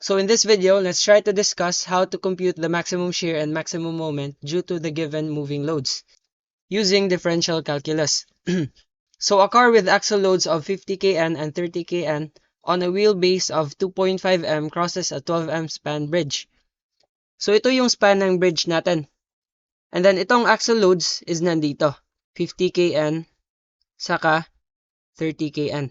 So in this video, let's try to discuss how to compute the maximum shear and maximum moment due to the given moving loads using differential calculus. So a car with axle loads of 50 kN and 30 kN on a wheelbase of 2.5 m crosses a 12 m span bridge. So ito yung span ng bridge natin. And then itong axle loads is nandito, 50 kN saka 30 kN.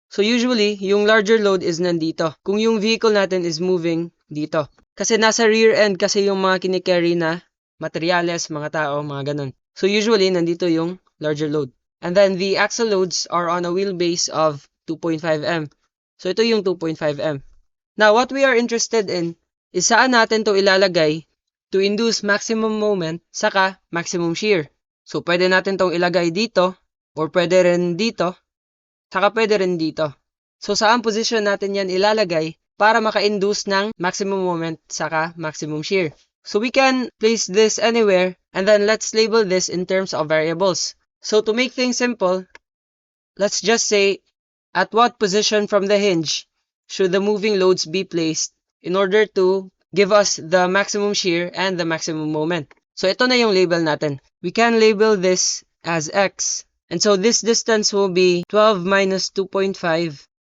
So usually, yung larger load is nandito. Kung yung vehicle natin is moving dito. Kasi nasa rear end kasi yung mga kinikerry na materyales, mga tao, mga ganun. So usually, nandito yung larger load. And then the axle loads are on a wheelbase of 2.5 m. So ito yung 2.5 m. Now, what we are interested in is saan natin to ilalagay to induce maximum moment saka maximum shear. So pwede natin tong ilagay dito or pwede rin dito. Saka pwede rin dito. So, saan position natin yan ilalagay para maka-induce ng maximum moment saka maximum shear? So, we can place this anywhere and then let's label this in terms of variables. So, to make things simple, let's just say at what position from the hinge should the moving loads be placed in order to give us the maximum shear and the maximum moment. So, ito na yung label natin. We can label this as X. And so this distance will be 12 minus 2.5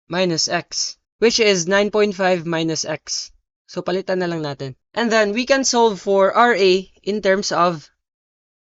minus x, which is 9.5 minus x. So palitan na lang natin. And then we can solve for RA in terms of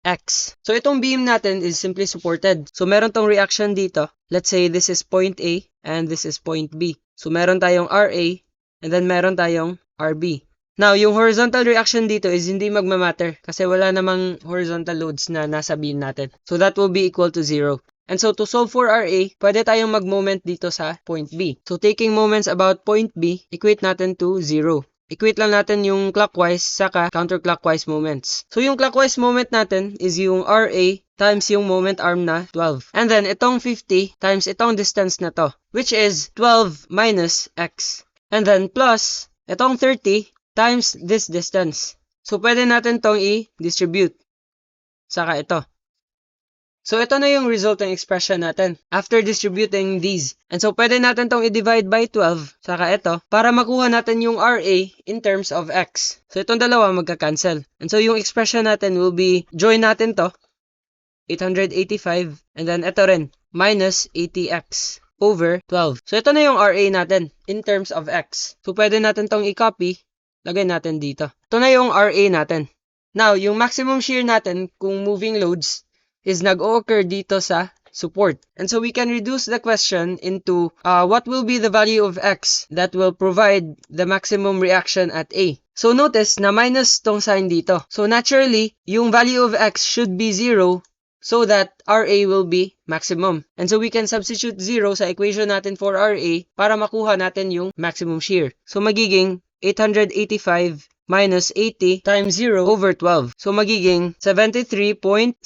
x. So itong beam natin is simply supported. So meron tong reaction dito. Let's say this is point A and this is point B. So meron tayong RA and then meron tayong RB. Now, yung horizontal reaction dito is hindi magmamatter kasi wala namang horizontal loads na nasa beam natin. So, that will be equal to 0. And so, to solve for RA, pwede tayong mag-moment dito sa point B. So, taking moments about point B, equate natin to 0. Equate lang natin yung clockwise saka counterclockwise moments. So, yung clockwise moment natin is yung RA times yung moment arm na 12. And then, itong 50 times itong distance na to, which is 12 minus x. And then, plus itong 30 times this distance. So, pwede natin tong i-distribute. Saka ito. So, ito na yung result ng expression natin after distributing these. And so, pwede natin tong i-divide by 12. Saka ito. Para makuha natin yung RA in terms of x. So, itong dalawa magka-cancel. And so, yung expression natin will be, join natin to. 885. And then, ito rin. Minus 80x over 12. So, ito na yung RA natin in terms of x. So, pwede natin tong i-copy. Lagay natin dito. Ito na yung RA natin. Now, yung maximum shear natin kung moving loads is nag-o-occur dito sa support. And so, we can reduce the question into what will be the value of X that will provide the maximum reaction at A. So, notice na minus tong sign dito. So, naturally, yung value of X should be 0 so that RA will be maximum. And so, we can substitute 0 sa equation natin for RA para makuha natin yung maximum shear. So, magiging 885 minus 80 times 0 over 12. So, magiging 73.75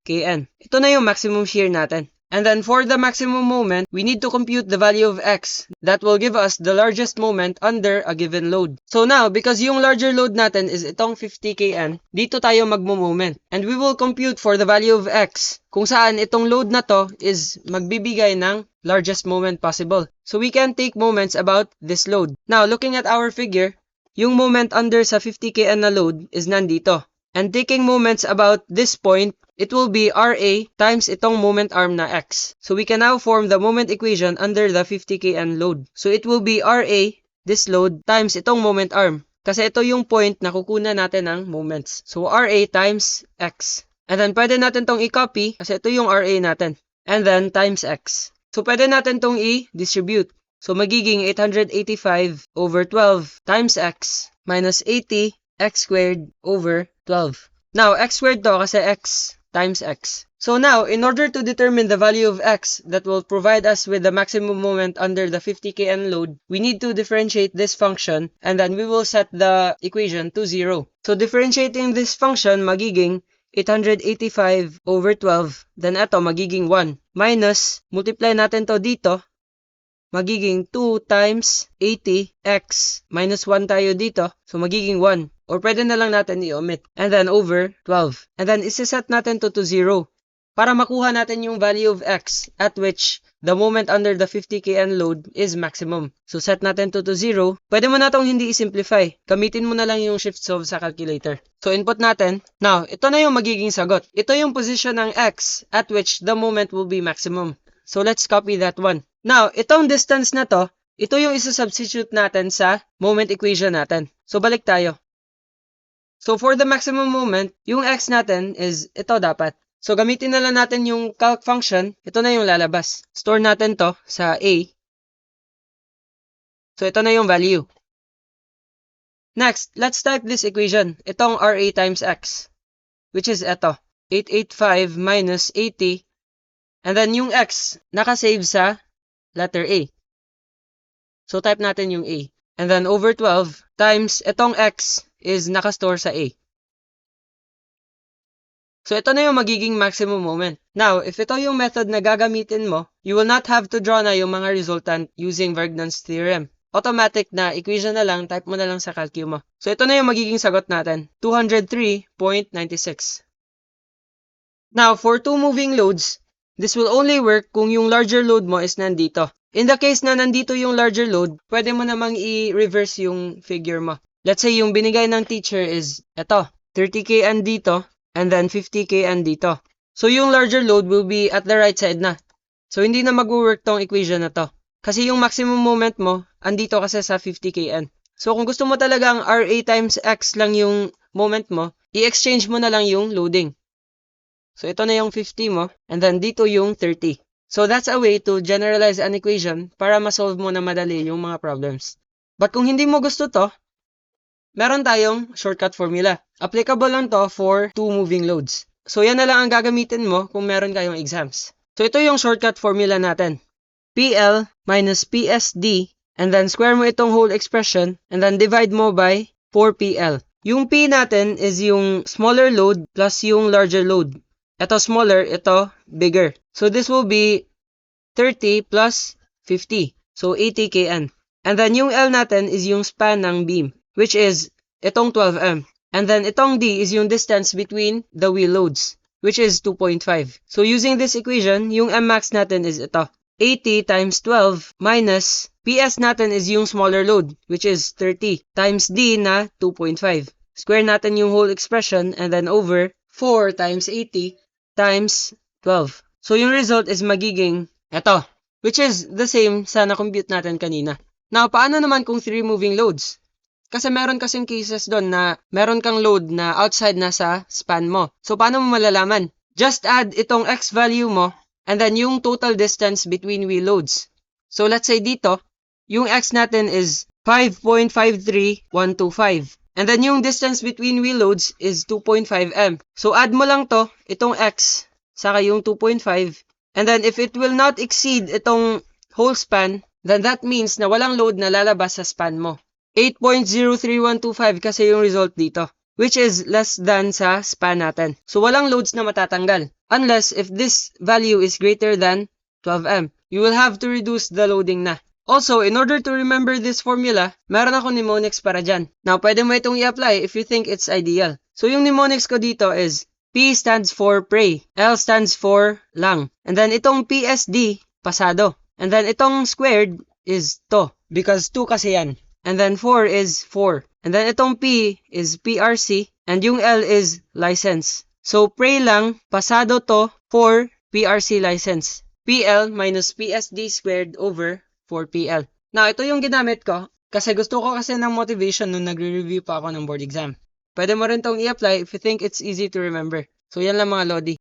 kN. Ito na yung maximum shear natin. And then, for the maximum moment, we need to compute the value of X that will give us the largest moment under a given load. So now, because yung larger load natin is itong 50 kN, dito tayo magmo-moment. And we will compute for the value of X kung saan itong load na to is magbibigay ng largest moment possible. So we can take moments about this load. Now, looking at our figure, yung moment under sa 50 kN na load is nandito. And taking moments about this point, it will be RA times itong moment arm na X. So we can now form the moment equation under the 50 kN load. So it will be RA, this load, times itong moment arm. Kasi ito yung point na kukunan natin ng moments. So RA times X. And then pwede natin tong i-copy kasi ito yung RA natin. And then times X. So, pwede natin tong i-distribute. So, magiging 885 over 12 times x minus 80 x squared over 12. Now, x squared to kasi x times x. So, now, in order to determine the value of x that will provide us with the maximum moment under the 50 kN load, we need to differentiate this function and then we will set the equation to 0. So, differentiating this function, magiging 885 over 12, then ito magiging 1, minus, multiply natin to dito, magiging 2 times 80x, minus 1 tayo dito, so magiging 1, or pwede na lang natin i-omit, and then over 12, and then isiset natin to 0, para makuha natin yung value of x, at which the moment under the 50 kN load is maximum. So set natin to 0. Pwede mo na itong hindi i-simplify. Gamitin mo na lang yung shift solve sa calculator. So input natin. Now, ito na yung magiging sagot. Ito yung position ng x at which the moment will be maximum. So let's copy that one. Now, itong distance na to, ito yung isa-substitute natin sa moment equation natin. So balik tayo. So for the maximum moment, yung x natin is ito dapat. So gamitin na lang natin yung calc function. Ito na yung lalabas. Store natin to sa a. So ito na yung value. Next, let's type this equation. Itong RA times x, which is ito. 885 minus 80. And then yung x, nakasave sa letter A. So type natin yung A. And then over 12 times itong x is nakastore sa A. So ito na yung magiging maximum moment. Now, if ito yung method na gagamitin mo, you will not have to draw na yung mga resultant using Vergnon's theorem. Automatic na equation na lang, type mo na lang sa calcu mo. So ito na yung magiging sagot natin, 203.96. Now, for two moving loads, this will only work kung yung larger load mo is nandito. In the case na nandito yung larger load, pwede mo namang i-reverse yung figure mo. Let's say yung binigay ng teacher is ito, 30 kN dito, and then 50 kN dito. So yung larger load will be at the right side na. So hindi na mag-work tong equation na to. Kasi yung maximum moment mo, andito kasi sa 50 kN. So kung gusto mo talagang RA times X lang yung moment mo, i-exchange mo na lang yung loading. So ito na yung 50 mo, and then dito yung 30. So that's a way to generalize an equation para ma-solve mo na madali yung mga problems. But kung hindi mo gusto to, meron tayong shortcut formula. Applicable lang to for two moving loads. So yan na lang ang gagamitin mo kung meron kayong exams. So ito yung shortcut formula natin. PL minus PSD, and then square mo itong whole expression, and then divide mo by 4PL. Yung P natin is yung smaller load plus yung larger load. Ito smaller, ito bigger. So this will be 30 plus 50. So 80 kN. And then yung L natin is yung span ng beam, which is itong 12M. And then itong D is yung distance between the wheel loads, which is 2.5. So using this equation, yung M max natin is ito. 80 times 12 minus PS natin is yung smaller load, which is 30, times D na 2.5. Square natin yung whole expression, and then over 4 times 80 times 12. So yung result is magiging ito, which is the same sa na-compute natin kanina. Now, paano naman kung 3 moving loads? Kasi meron kasing cases doon na meron kang load na outside na sa span mo. So, paano mo malalaman? Just add itong x value mo and then yung total distance between wheel loads. So, let's say dito, yung x natin is 5.53125. And then yung distance between wheel loads is 2.5m. So, add mo lang to, itong x, saka yung 2.5. And then, if it will not exceed itong whole span, then that means na walang load na lalabas sa span mo. 8.03125 kasi yung result dito, which is less than sa span natin. So, walang loads na matatanggal. Unless if this value is greater than 12M. You will have to reduce the loading na. Also, in order to remember this formula, meron ako mnemonics para dyan. Now, pwede mo itong i-apply if you think it's ideal. So, yung mnemonics ko dito is P stands for pray, L stands for lang, and then itong PSD, pasado. And then itong squared is to, because 2 kasi yan. And then 4 is 4. And then itong P is PRC, and yung L is license. So, pray lang, pasado to, for PRC license. PL minus PSD squared over 4PL. Now, ito yung ginamit ko kasi gusto ko kasi ng motivation nung nagre-review pa ako ng board exam. Pwede mo rin tong i-apply if you think it's easy to remember. So, yan lang mga Lodi.